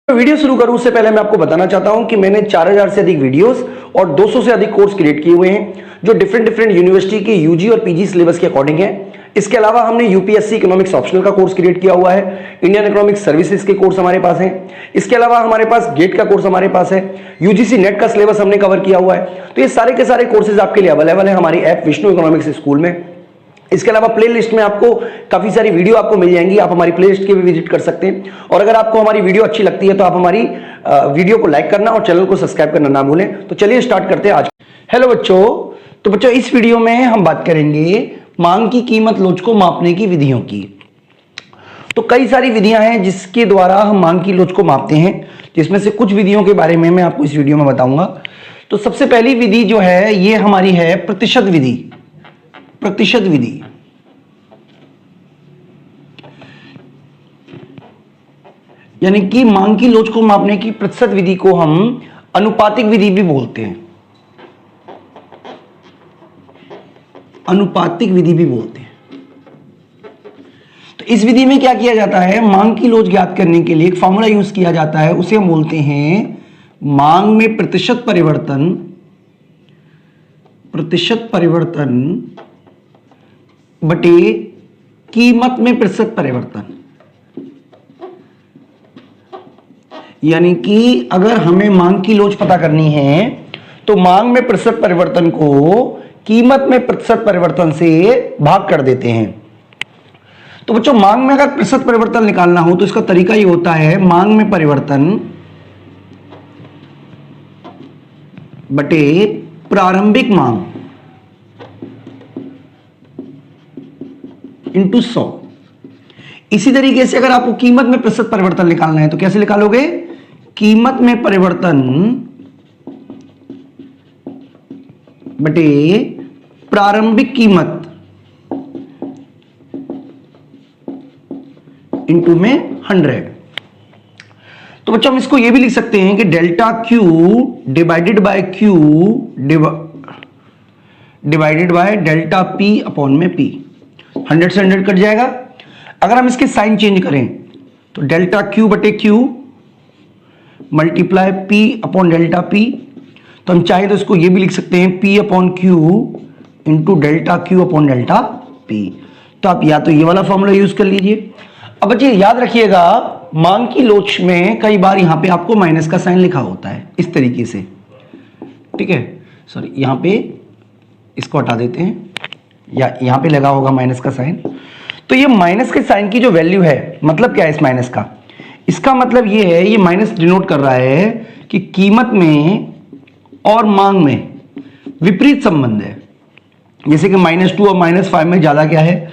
Video शुरू करूं उससे पहले मैं आपको बताना चाहता हूं कि मैंने 4000 से अधिक वीडियोस और 200 से अधिक कोर्स क्रिएट किए हुए हैं जो डिफरेंट यूनिवर्सिटी के यूजी और पीजी सिलेबस के अकॉर्डिंग है। इसके अलावा हमने यूपीएससी इकोनॉमिक्स ऑप्शनल का कोर्स क्रिएट किया हुआ है, इंडियन इकोनॉमिक्स सर्विसेज के कोर्स हमारे पास हैं। इसके अलावा हमारे पास गेट का कोर्स हमारे पास है, यूजीसी नेट का सिलेबस हमने कवर किया हुआ है। तो ये सारे के सारे कोर्सेज आपके लिए अवेलेबल है हमारी ऐप विष्णु इकोनॉमिक्स स्कूल में। इसके अलावा प्लेलिस्ट में आपको काफी सारी वीडियो आपको मिल जाएंगी, आप हमारी प्लेलिस्ट के भी विजिट कर सकते हैं। और अगर आपको हमारी वीडियो अच्छी लगती है तो आप हमारी वीडियो को लाइक करना और चैनल को सब्सक्राइब करना ना भूलें। तो चलिए स्टार्ट करते हैं आज। हेलो बच्चों, तो बच्चों इस वीडियो में हम बात करेंगे मांग की कीमत लोच को मापने की विधियों की। तो कई सारी विधियां हैं जिसके द्वारा हम मांग की लोच को मापते हैं, जिसमें से कुछ विधियों के बारे में मैं आपको इस वीडियो में बताऊंगा। तो सबसे पहली विधि जो है ये हमारी है प्रतिशत विधि। प्रतिशत विधि यानी कि मांग की लोच को मापने की प्रतिशत विधि को हम अनुपातिक विधि भी बोलते हैं। अनुपातिक विधि भी बोलते हैं। तो इस विधि में क्या किया जाता है, मांग की लोच ज्ञात करने के लिए एक फॉर्मूला यूज किया जाता है, उसे हम बोलते हैं मांग में प्रतिशत परिवर्तन। प्रतिशत परिवर्तन बटे कीमत में प्रतिशत परिवर्तन। यानी कि अगर हमें मांग की लोच पता करनी है तो मांग में प्रतिशत परिवर्तन को कीमत में प्रतिशत परिवर्तन से भाग कर देते हैं। तो बच्चों मांग में अगर प्रतिशत परिवर्तन निकालना हो तो इसका तरीका ये होता है मांग में परिवर्तन बटे प्रारंभिक मांग इंटू 100। इसी तरीके से अगर आपको कीमत में प्रतिशत परिवर्तन निकालना है तो कैसे निकालोगे, कीमत में परिवर्तन बटे प्रारंभिक कीमत इंटू में 100। तो बच्चों हम इसको ये भी लिख सकते हैं कि delta Q divided by Q divided by delta P upon में पी। 100 से 100 कट जाएगा। अगर हम इसके साइन चेंज करें तो डेल्टा क्यू बटे Q multiply P upon delta P. तो हम चाहे तो इसको ये भी लिख सकते हैं P upon Q into delta Q upon delta P. तो आप या तो ये वाला फॉर्मूला यूज कर लीजिए। अब बच्चे याद रखिएगा मांग की लोच में कई बार यहां पे आपको माइनस का साइन लिखा होता है इस तरीके से, ठीक है। सॉरी यहां पे इसको हटा देते हैं, या यहां पे लगा होगा माइनस का साइन। तो ये माइनस के साइन की जो वैल्यू है, मतलब क्या है इस माइनस का, इसका मतलब ये है ये माइनस डिनोट कर रहा है कि कीमत में और मांग में विपरीत संबंध है। जैसे कि -2 और -5 में ज्यादा क्या है,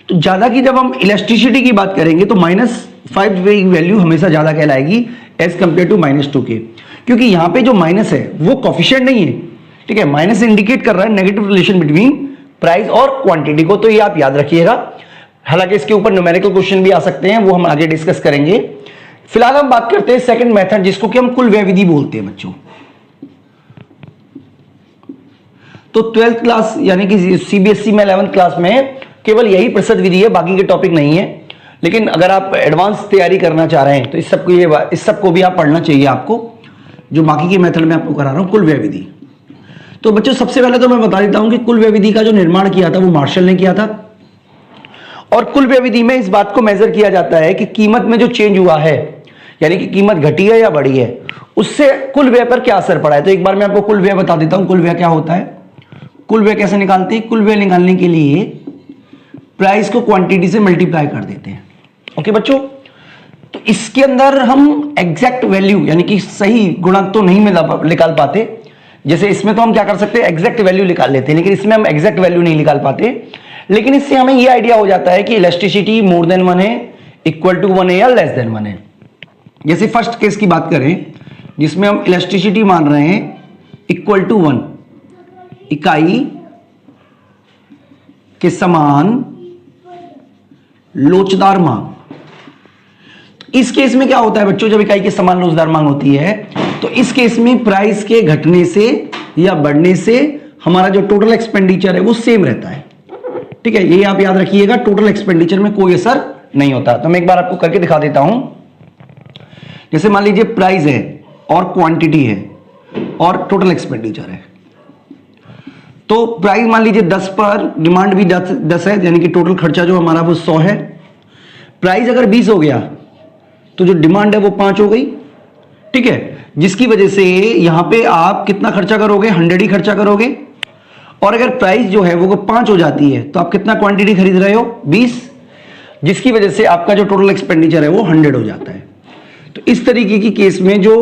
तो ज्यादा की जब हम इलास्टिसिटी की बात करेंगे तो -5 वैल्यू हमेशा ज्यादा कहलाएगी एज कंपेयर टू -2 के, क्योंकि यहां पे जो माइनस है वो कोफिशिएंट नहीं है, ठीक है। माइनस इंडिकेट कर रहा है नेगेटिव रिलेशन बिटवीन प्राइस और क्वांटिटी को। तो ये आप याद रखिएगा। हालांकि इसके ऊपर न्यूमेरिकल क्वेश्चन भी आ सकते हैं, वो हम आगे डिस्कस करेंगे। फिलहाल हम बात करते हैं सेकंड मेथड, जिसको कि हम कुल व्यय विधि बोलते हैं बच्चों। तो 12th क्लास यानी कि सीबीएसई में 11th क्लास में केवल यही प्रतिशत विधि है, बाकी के टॉपिक नहीं है। लेकिन अगर आप एडवांस तैयारी करना चाह रहे हैं तो इस सबको भी आप पढ़ना चाहिए आपको, जो बाकी के मेथड में आपको करा रहा हूं कुल व्यय विधि। तो बच्चों सबसे पहले तो मैं बता देता हूं कि कुल व्यय विधि का जो निर्माण किया था वो मार्शल ने किया था। और कुल व्यय विधि में इस बात को मेजर किया जाता है कि कीमत में जो चेंज हुआ है, यानी कि कीमत घटी है या बढ़ी है, उससे कुल व्यय पर क्या असर पड़ा है। तो एक बार मैं आपको कुल व्यय बता देता हूं, कुल व्यय क्या होता है। कुल व्यय कैसे निकालते हैं, कुल व्यय निकालने के लिए प्राइस को क्वांटिटी से मल्टीप्लाई कर देते हैं। ओके बच्चों, तो इसके अंदर हम एग्जैक्ट वैल्यू यानी कि सही गुणक तो नहीं निकाल पाते। जैसे इसमें तो हम क्या कर सकते हैं, एग्जैक्ट वैल्यू निकाल लेते हैं, लेकिन इसमें हम एग्जैक्ट वैल्यू नहीं निकाल पाते। लेकिन इससे हमें यह आइडिया हो जाता है कि इलास्टिसिटी मोर देन 1 है, इक्वल टू 1 है या लेस देन 1 है। जैसे फर्स्ट केस की बात करें जिसमें हम इलास्टिसिटी मान रहे हैं इक्वल टू 1, इकाई के समान लोचदार मांग। इस केस में क्या होता है बच्चों, जब इकाई के समान लोचदार मांग होती है तो इस केस में प्राइस के घटने से या बढ़ने से हमारा जो टोटल एक्सपेंडिचर है वो सेम रहता है, ठीक है। ये आप याद रखिएगा, टोटल एक्सपेंडिचर में कोई असर नहीं होता। तो मैं एक बार आपको करके दिखा देता हूं। जैसे मान लीजिए प्राइस है और क्वांटिटी है और टोटल एक्सपेंडिचर है। तो प्राइस मान लीजिए 10 पर, डिमांड भी 10 है, यानी कि टोटल खर्चा जो हमारा वो 100 है। प्राइस अगर 20 हो गया तो जो डिमांड है वो 5 हो गई, ठीक है, जिसकी वजह से यहां पे आप कितना खर्चा करोगे, 100 ही खर्चा करोगे। और अगर प्राइस जो है वो 5 हो जाती है तो आप कितना क्वांटिटी खरीद रहे हो, 20, जिसकी वजह से आपका जो टोटल एक्सपेंडिचर है वो 100 हो जाता है। तो इस तरीके की केस में जो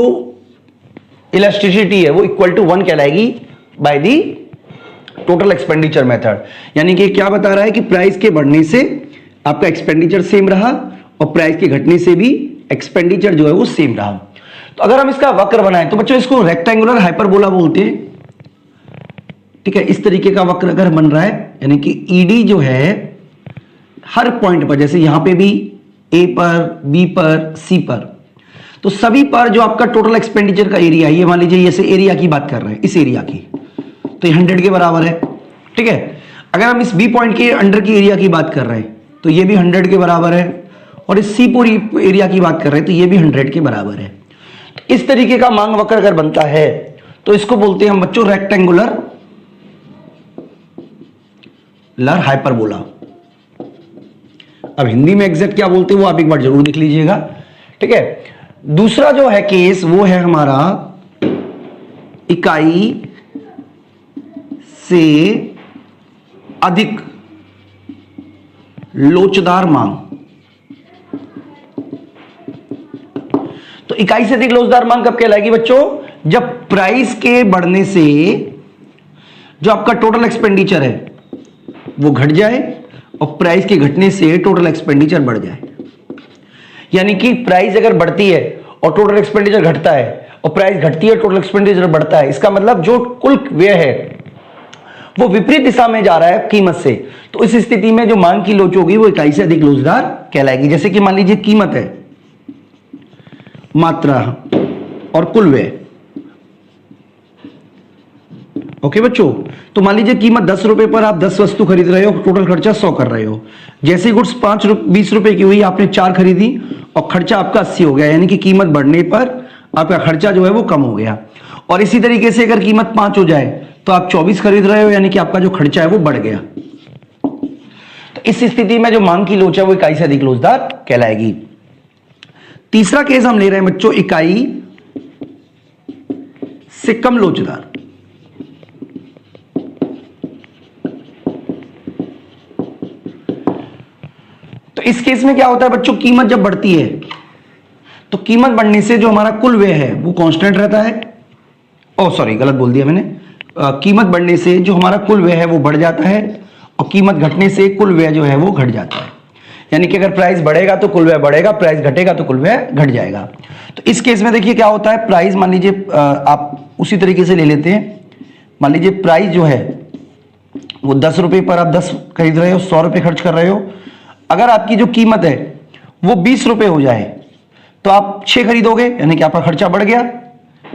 इलास्टिसिटी है वो इक्वल टू 1 कहलाएगी by the total expenditure method. यानी कि क्या बता रहा है कि प्राइस के बढ़ने से आपका एक्सपेंडिचर सेम रहा और प्राइस के घटने से भी एक्सपेंडिचर जो है वो सेम रहा। तो अगर हम इसका वक्र बनाएं तो बच्चों इसको रेक्टेंगुलर हाइपरबोला बोलते हैं, ठीक है। इस तरीके का वक्र अगर बन रहा है, यानी कि ईडी जो है हर पॉइंट पर, जैसे यहां पे भी ए पर, बी पर, सी पर, तो सभी पर जो आपका टोटल एक्सपेंडिचर का एरिया है, ये मान लीजिए जैसे एरिया की बात कर रहे हैं, इस एरिया की, तो ये 100 के बराबर है, ठीक है। अगर हम इस बी पॉइंट के अंडर की एरिया की बात कर रहे हैं तो ये भी 100 के बराबर है, और इस सी पूरी एरिया की बात कर रहे हैं तो ये भी 100 के बराबर है। तो इस तरीके का मांग वक्र अगर बनता है तो इसको बोलते हैं हम बच्चों रेक्टेंगुलर हाइपरबोला। अब हिंदी में एग्जैक्ट क्या बोलते हैं वो आप एक बार जरूर देख लीजिएगा, ठीक है। दूसरा जो है केस वो है हमारा इकाई से अधिक लोचदार मांग। तो इकाई से अधिक लोचदार मांग कब कहलाएगी बच्चों, जब प्राइस के बढ़ने से जो आपका टोटल एक्सपेंडिचर है वो घट जाए और प्राइस के घटने से टोटल एक्सपेंडिचर बढ़ जाए। यानी कि प्राइस अगर बढ़ती है और टोटल एक्सपेंडिचर घटता है और प्राइस घटती है टोटल एक्सपेंडिचर बढ़ता है, इसका मतलब जो कुल व्यय है वो विपरीत दिशा में जा रहा है कीमत से। तो इस स्थिति में जो मांग की लोच होगी वो इकाई से अधिक लोचदार कहलाएगी। जैसे कि मान लीजिए कीमत है, मात्रा और कुल व्यय, ओके बच्चों। तो मान लीजिए कीमत 10 रुपए पर आप 10 वस्तु खरीद रहे हो, टोटल खर्चा 100 कर रहे हो। जैसे गुड्स 20 रुपए की हुई, आपने 4 खरीदी और खर्चा आपका 80 हो गया, यानी कि कीमत बढ़ने पर आपका खर्चा जो है वो कम हो गया। और इसी तरीके से अगर कीमत 5 हो जाए तो आप 24 खरीद रहे हो, यानी कि आपका जो खर्चा है वो बढ़ गया। तो इस स्थिति में जो मांग की लोच है वो इकाई से अधिक लोचदार कहलाएगी। तीसरा केस हम ले रहे हैं बच्चों इकाई से कम लोचदार। तो इस केस में क्या होता है बच्चों, कीमत जब बढ़ती है तो कीमत बढ़ने से जो हमारा कुल व्यय है वो कांस्टेंट रहता है। सॉरी, गलत बोल दिया मैंने। कीमत बढ़ने से जो हमारा कुल व्यय है वो बढ़ जाता है और कीमत घटने से कुल व्यय जो है वो घट जाता है। यानी कि अगर प्राइस बढ़ेगा तो कुल व्यय बढ़ेगा, प्राइस घटेगा तो कुल व्यय घट जाएगा। तो इस केस में देखिए क्या होता है, प्राइस मान लीजिए आप उसी तरीके से ले लेते हैं। मान लीजिए प्राइस जो है वो 10 रुपए पर आप 10 खरीद रहे हो, 100 रुपए खर्च कर रहे हो। अगर आपकी जो कीमत है वो 20 रुपए हो जाए तो आप 6 खरीदोगे, यानी कि आपका खर्चा बढ़ गया,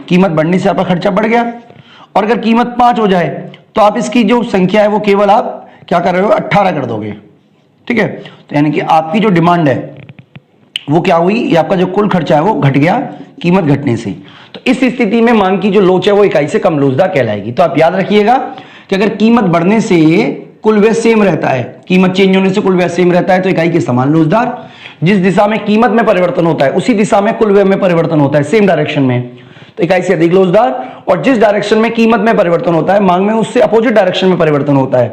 कीमत बढ़ने से आपका खर्चा बढ़ गया। और अगर कीमत 5 हो जाए तो आप इसकी जो संख्या है वो केवल आप क्या कर रहे हो, 18 कर दोगे, ठीक है। तो यानी कि आपकी जो डिमांड है वो क्या हुई, ये आपका जो कुल खर्चा है वो घट गया कीमत घटने से। तो इस स्थिति में मांग की जो लोच है वो इकाई से कम लोचदार कहलाएगी। तो आप याद रखिएगा कि अगर कीमत बढ़ने से कुल व्यय सेम रहता है, कीमत चेंज होने से कुल व्यय सेम रहता है, तो इकाई के समान लोचदार। जिस दिशा में कीमत में परिवर्तन होता है उसी दिशा में कुल व्यय में परिवर्तन होता है, सेम डायरेक्शन में, तो इकाई से अधिक लोचदार। और जिस डायरेक्शन में कीमत में परिवर्तन होता है, मांग में उससे अपोजिट डायरेक्शन में परिवर्तन होता है,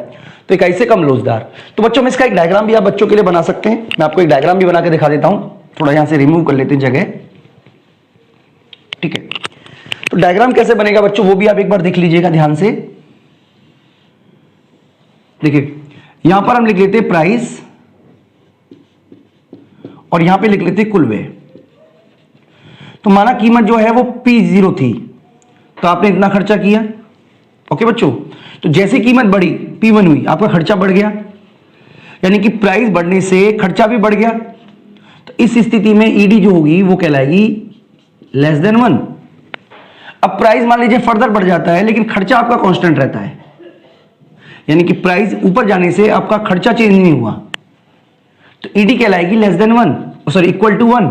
तो इकाई से कम लोचदार। तो बच्चों में इसका एक डायग्राम भी आप बच्चों के लिए बना सकते हैं। मैं आपको एक डायग्राम भी बना के दिखा देता हूं, थोड़ा यहां से रिमूव कर लेते हैं जगह, ठीक है। तो डायग्राम कैसे बनेगा बच्चों वो भी आप एक बार देख लीजिएगा ध्यान से। देखिए यहां पर हम लिख लेते हैं प्राइस और यहां पे लिख लेते हैं कुल व्यय। तो माना कीमत जो है वो P0 थी तो आपने इतना खर्चा किया, ओके बच्चों। तो जैसे कीमत बढ़ी P1 हुई, आपका खर्चा बढ़ गया, यानी कि प्राइस बढ़ने से खर्चा भी बढ़ गया। तो इस स्थिति में ईडी जो होगी वो कहलाएगी लेस देन 1। अब प्राइस मान लीजिए फर्दर बढ़ जाता है लेकिन खर्चा आपका कांस्टेंट रहता है, यानी कि प्राइस ऊपर जाने से आपका खर्चा चेंज नहीं हुआ, तो ईडी कहलाएगी less than 1, sorry equal to 1।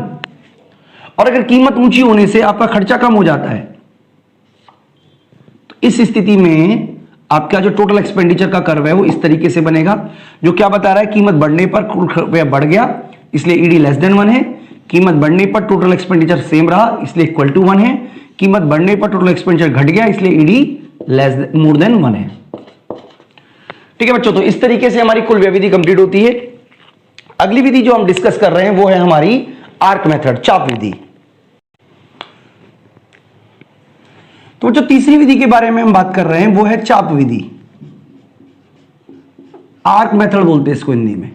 और अगर कीमत ऊंची होने से आपका खर्चा कम हो जाता है, तो इस स्थिति में आपका जो टोटल एक्सपेंडिचर का कर्व है वो इस तरीके से बनेगा, जो क्या बता रहा है, कीमत बढ़ने पर कुल रुपया बढ़ गया इसलिए ईडी लेस देन 1 है, कीमत बढ़ने पर टोटल एक्सपेंडिचर सेम रहा इसलिए इक्वल टू 1 है, कीमत बढ़ने पर टोटल एक्सपेंडिचर घट गया इसलिए ईडी मोर देन 1 है। ठीक है बच्चों, तो इस तरीके से हमारी कुल व्यय विधि कंप्लीट होती है। अगली विधि जो हम डिस्कस कर रहे हैं वो है हमारी आर्क मेथड, चाप विधि। तो जो तीसरी विधि के बारे में हम बात कर रहे हैं वो है चाप विधि, आर्क मेथड बोलते हैं इसको हिंदी में।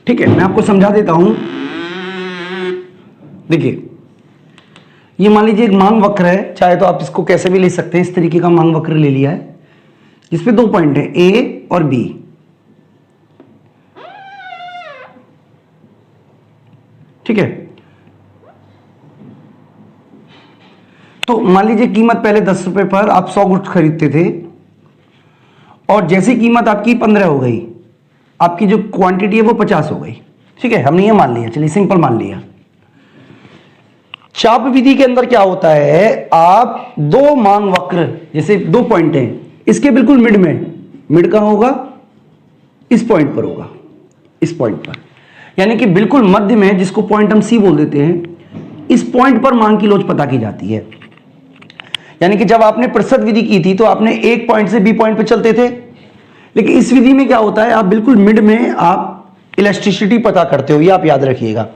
ठीक है, मैं आपको समझा देता हूं। देखिए, ये मान लीजिए एक मांग वक्र है, चाहे तो आप इसको कैसे भी ले सकते हैं, इस तरीके का मांग वक्र ले लिया है जिसमें 2 पॉइंट है ए और बी। ठीक है, तो मान लीजिए कीमत पहले 10 रुपए पर आप 100 गुड्स खरीदते थे और जैसी कीमत आपकी 15 हो गई, आपकी जो क्वांटिटी है वो 50 हो गई। ठीक है, हमने ये मान लिया, चलिए सिंपल मान लिया। चाप विधि के अंदर क्या होता है, आप 2 मांग वक्र, जैसे 2 पॉइंट हैं, इसके बिल्कुल मिड में, मिड कहां होगा, इस पॉइंट पर होगा, इस पॉइंट पर, यानी कि बिल्कुल मध्य में, जिसको पॉइंट हम सी बोल देते हैं, इस पॉइंट पर मांग की लोच पता की जाती है। यानी कि जब आपने प्रतिशत विधि की थी तो आपने एक पॉइंट से बी पॉइंट पे चलते थे, लेकिन इस विधि में क्या होता है, आप बिल्कुल मिड में आप इलास्टिसिटी पता करते हो, ये आप याद रखिएगा।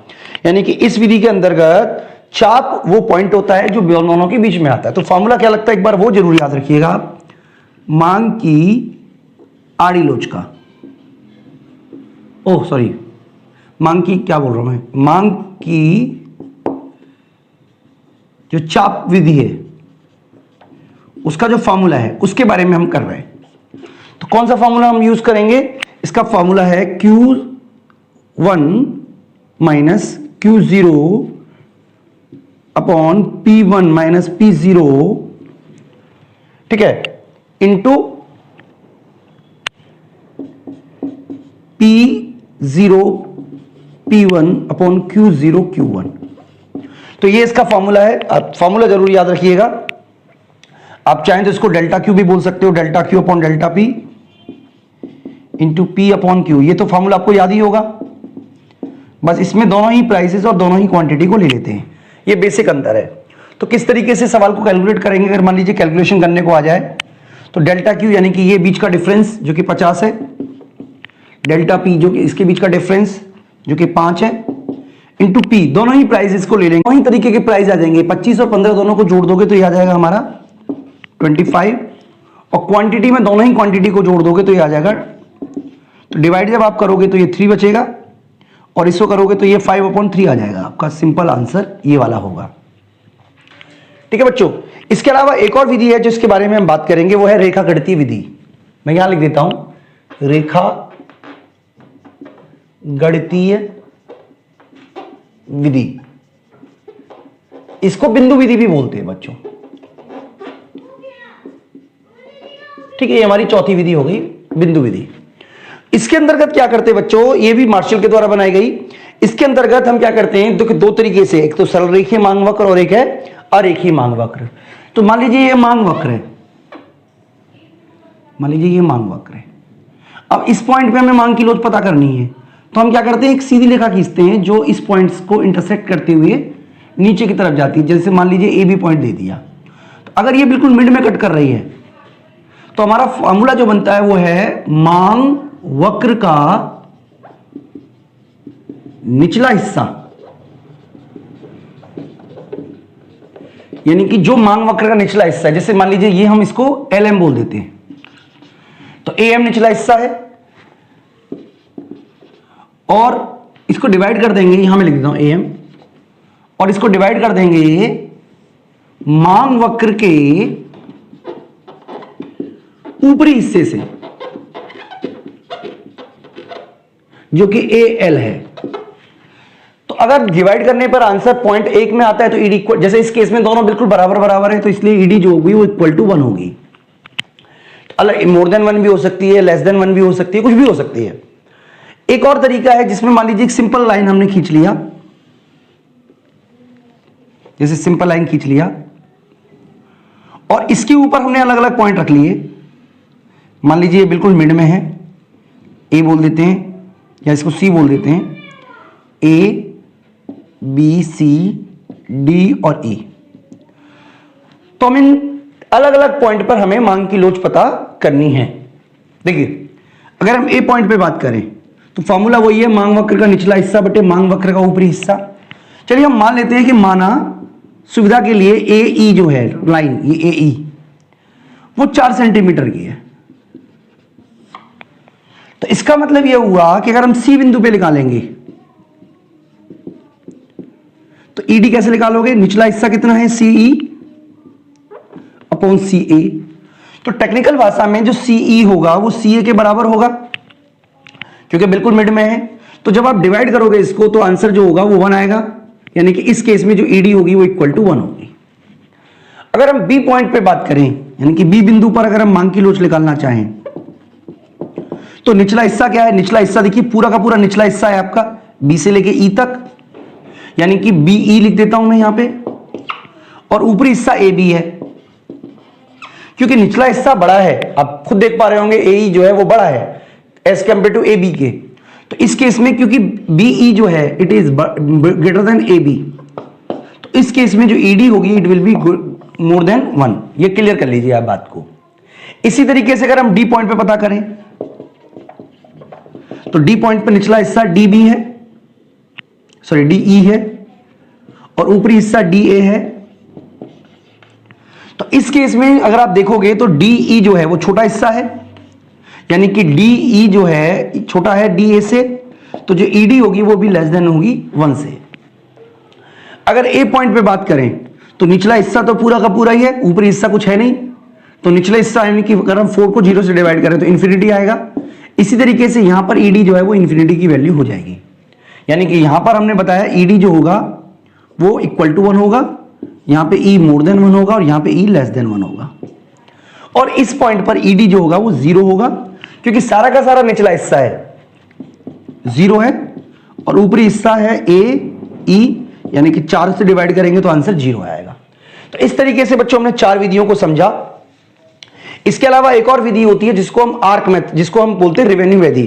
यानी कि इस विधि के अंतर्गत चाप वो पॉइंट होता है जो दोनों के बीच में आता है। तो फॉर्मूला क्या लगता है, एक बार वो जरूर याद रखिएगा, मांग की आड़ी लोच का, ओह सॉरी, मांग की क्या बोल रहा हूं मैं, मांग की जो चाप विधि है उसका जो फॉर्मूला है उसके बारे में हम कर रहे हैं। तो कौन सा फॉर्मूला हम यूज करेंगे, इसका फॉर्मूला है Q1 minus Q0 upon P1 minus P0, ठीक है, into P0 P1 upon Q0 Q1। तो ये इसका फॉर्मूला है, आप फॉर्मूला जरूर याद रखिएगा। आप चाहें तो इसको डेल्टा क्यू भी बोल सकते हो, delta Q upon delta P into P upon Q. ये तो फॉर्मूला आपको याद ही होगा, बस इसमें दोनों ही प्राइसेस और दोनों ही क्वांटिटी को ले लेते हैं, ये बेसिक अंतर है। तो किस तरीके से सवाल को कैलकुलेट करेंगे, अगर मान लीजिए कैलकुलेशन करने को आ जाए तो डेल्टा क्यू यानी कि ये बीच का डिफरेंस जो कि 50 है, डेल्टा पी जो कि इसके बीच का डिफरेंस जो कि 5 है, इंटू पी, दोनों ही प्राइसेस को ले लेंगे, दोनों ही तरीके के प्राइस आ जाएंगे, 25 और 15 दोनों को जोड़ दोगे तो ये आ जाएगा हमारा 25, और क्वांटिटी में दोनों ही क्वांटिटी को जोड़ दोगे तो ये आ जाएगा, तो डिवाइड जब आप करोगे तो ये 3 बचेगा और इसको करोगे तो ये 5/3 आ जाएगा। आपका सिंपल आंसर ये वाला होगा। ठीक है बच्चों, इसके अलावा एक और विधि है जिसके बारे में हम बात करेंगे, वो है रेखा गणितीय विधि। मैं यहां लिख देता हूं, रेखा गणितीय विधि, इसको बिंदु विधि भी बोलते हैं बच्चों। ठीक है, ये हमारी चौथी विधि हो गई, बिंदु विधि। इसके अंतर्गत क्या करते हैं बच्चों, ये भी मार्शल के द्वारा बनाई गई। इसके अंतर्गत हम क्या करते हैं, तो 2 तरीके से, एक तो सरल रेखीय मांग वक्र और एक है अरेखीय मांग वक्र। तो मान लीजिए ये मांग वक्र है, मान लीजिए ये मांग वक्र है। अब इस पॉइंट पे हमें मांग की लोच पता करनी है, तो हम क्या करते हैं, एक सीधी रेखा खींचते हैं जो इस पॉइंट्स को इंटरसेक्ट करते हुए नीचे की तरफ जाती है। जैसे मान लीजिए ए बी पॉइंट दे दिया, तो अगर ये बिल्कुल मिड में कट कर रही है तो हमारा फॉर्मूला जो बनता है वो है मांग वक्र का निचला हिस्सा, यानी कि जो मांग वक्र का निचला हिस्सा है, जैसे मान लीजिए ये हम इसको LM बोल देते हैं, तो AM निचला हिस्सा है, और इसको डिवाइड कर देंगे, यहां मैं लिख देता हूं AM, और इसको डिवाइड कर देंगे मांग वक्र के ऊपरी हिस्से से जो कि AL है। तो अगर डिवाइड करने पर आंसर पॉइंट 1 में आता है तो ईडी, जैसे इस केस में दोनों बिल्कुल बराबर बराबर है, तो इसलिए ईडी जो होगी वो इक्वल टू 1 होगी। अलग मोर देन 1 भी हो सकती है, लेस देन 1 भी हो सकती है, कुछ भी हो सकती है। एक और तरीका है जिसमें मान लीजिए एक सिंपल लाइन हमने खींच लिया, जैसे सिंपल लाइन खींच लिया और इसके ऊपर हमने अलग अलग पॉइंट रख लिए। मान लीजिए बिल्कुल मिड में है, ए बोल देते हैं या इसको सी बोल देते हैं, ए बी सी डी और ई। तो हम इन अलग अलग पॉइंट पर हमें मांग की लोच पता करनी है। देखिए अगर हम ए पॉइंट पे बात करें तो फॉर्मूला वही है, मांग वक्र का निचला हिस्सा बटे मांग वक्र का ऊपरी हिस्सा। चलिए हम मान लेते हैं कि माना सुविधा के लिए ए ई जो है लाइन, ये ए ई वो 4 सेंटीमीटर की है। तो इसका मतलब यह हुआ कि अगर हम सी बिंदु पे निकालेंगे तो ईडी कैसे निकालोगे, निचला हिस्सा कितना है सीई अपॉन सी ए। तो टेक्निकल भाषा में जो सीई होगा वो सी ए के बराबर होगा क्योंकि बिल्कुल मिड में है। तो जब आप डिवाइड करोगे इसको तो आंसर जो होगा वो 1 आएगा, यानी कि इस केस में जो ईडी होगी वो इक्वल टू 1 होगी। अगर हम बी पॉइंट पे बात करें, यानी कि बी बिंदु पर अगर हम मांग की लोच निकालना चाहें तो निचला हिस्सा क्या है, निचला हिस्सा देखिए पूरा का पूरा निचला हिस्सा है आपका बी से लेके ई तक, यानी कि बी ई लिख देता हूं मैं यहां पे, और ऊपरी हिस्सा ए बी है। क्योंकि निचला हिस्सा बड़ा है, आप खुद देख पा रहे होंगे ए ई जो है वो बड़ा है as compared to A B के। तो इस केस में क्योंकि बी ई जो है it is greater than A B, तो इस केस में जो ईडी होगी it will be more than 1। ये क्लियर कर लीजिए आप बात को। इसी तरीके से अगर हम डी पॉइंट पे पता करें तो डी पॉइंट पे निचला हिस्सा डी बी है, सॉरी डी ई है, और ऊपरी हिस्सा डी ए है। तो इस केस में अगर आप देखोगे तो डी ई जो है वो छोटा हिस्सा है, यानी कि डी ई जो है छोटा है डी ए से, तो जो ईडी होगी वो भी लेस देन होगी 1 से। अगर ए पॉइंट पे बात करें तो निचला हिस्सा तो पूरा का पूरा ही है, ऊपरी हिस्सा कुछ है नहीं, तो निचला हिस्सा यानी कि अगर हम 4 को 0 से डिवाइड करें तो इन्फिनिटी आएगा। इसी तरीके से यहां पर ईडी जो है वो इन्फिनिटी की वैल्यू हो जाएगी, यानी कि यहां पर हमने बताया ईडी जो होगा वो इक्वल टू 1 होगा, यहां पे ई मोर देन 1 होगा और यहां पे ई लेस देन 1 होगा। और इस पॉइंट पर ईडी जो होगा वो 0 होगा क्योंकि सारा का सारा निचला हिस्सा है 0 है और ऊपरी हिस्सा है ए ई, यानी कि 4 से डिवाइड करेंगे तो आंसर 0 आएगा। तो इस तरीके से बच्चों हमने 4 विधियों को समझा। इसके अलावा एक और विधि होती है जिसको हम आर्क मेथड, जिसको हम बोलते हैं रेवेन्यू विधि।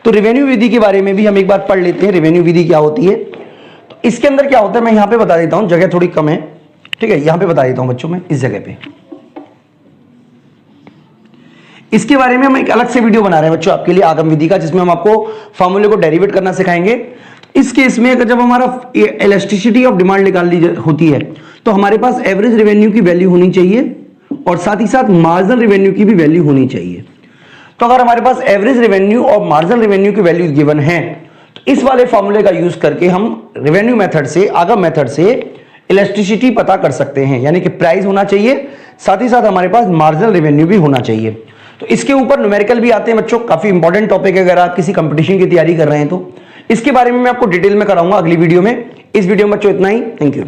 तो रेवेन्यू विधि के बारे में भी हम एक बार पढ़ लेते हैं, रेवेन्यू विधि क्या होती है। तो इसके अंदर क्या होता है मैं यहां पे बता देता हूं, जगह थोड़ी कम है, ठीक है, यहां पे बता देता हूं बच्चों में इस जगह पे। इसके बारे में हम एक अलग से वीडियो बना रहे हैं बच्चों आपके लिए आगम विधि का, जिसमें हम आपको फॉर्मूले को डेरिवेट करना सिखाएंगे। इस केस में अगर जब हमारा इलास्टिसिटी ऑफ डिमांड निकालनी होती है तो हमारे पास एवरेज रेवेन्यू की वैल्यू होनी चाहिए और साथ ही साथ मार्जिनल रेवेन्यू की भी वैल्यू होनी चाहिए। तो अगर हमारे पास एवरेज रेवेन्यू और मार्जिनल रेवेन्यू की वैल्यू गिवन है तो इस वाले फॉर्मूले का यूज करके हम रेवेन्यू मेथड से, आगम मेथड से इलास्टिसिटी पता कर सकते हैं, यानी कि प्राइस होना चाहिए, साथ ही साथ हमारे पास मार्जिनल रेवेन्यू भी होना चाहिए। तो इसके ऊपर न्यूमेरिकल भी आते हैं बच्चों, काफी इंपॉर्टेंट टॉपिक है अगर आप किसी कंपटीशन की तैयारी कर रहे हैं तो। इसके बारे में मैं आपको डिटेल में कराऊंगा अगली वीडियो में। इस वीडियो में बच्चों इतना ही, थैंक यू।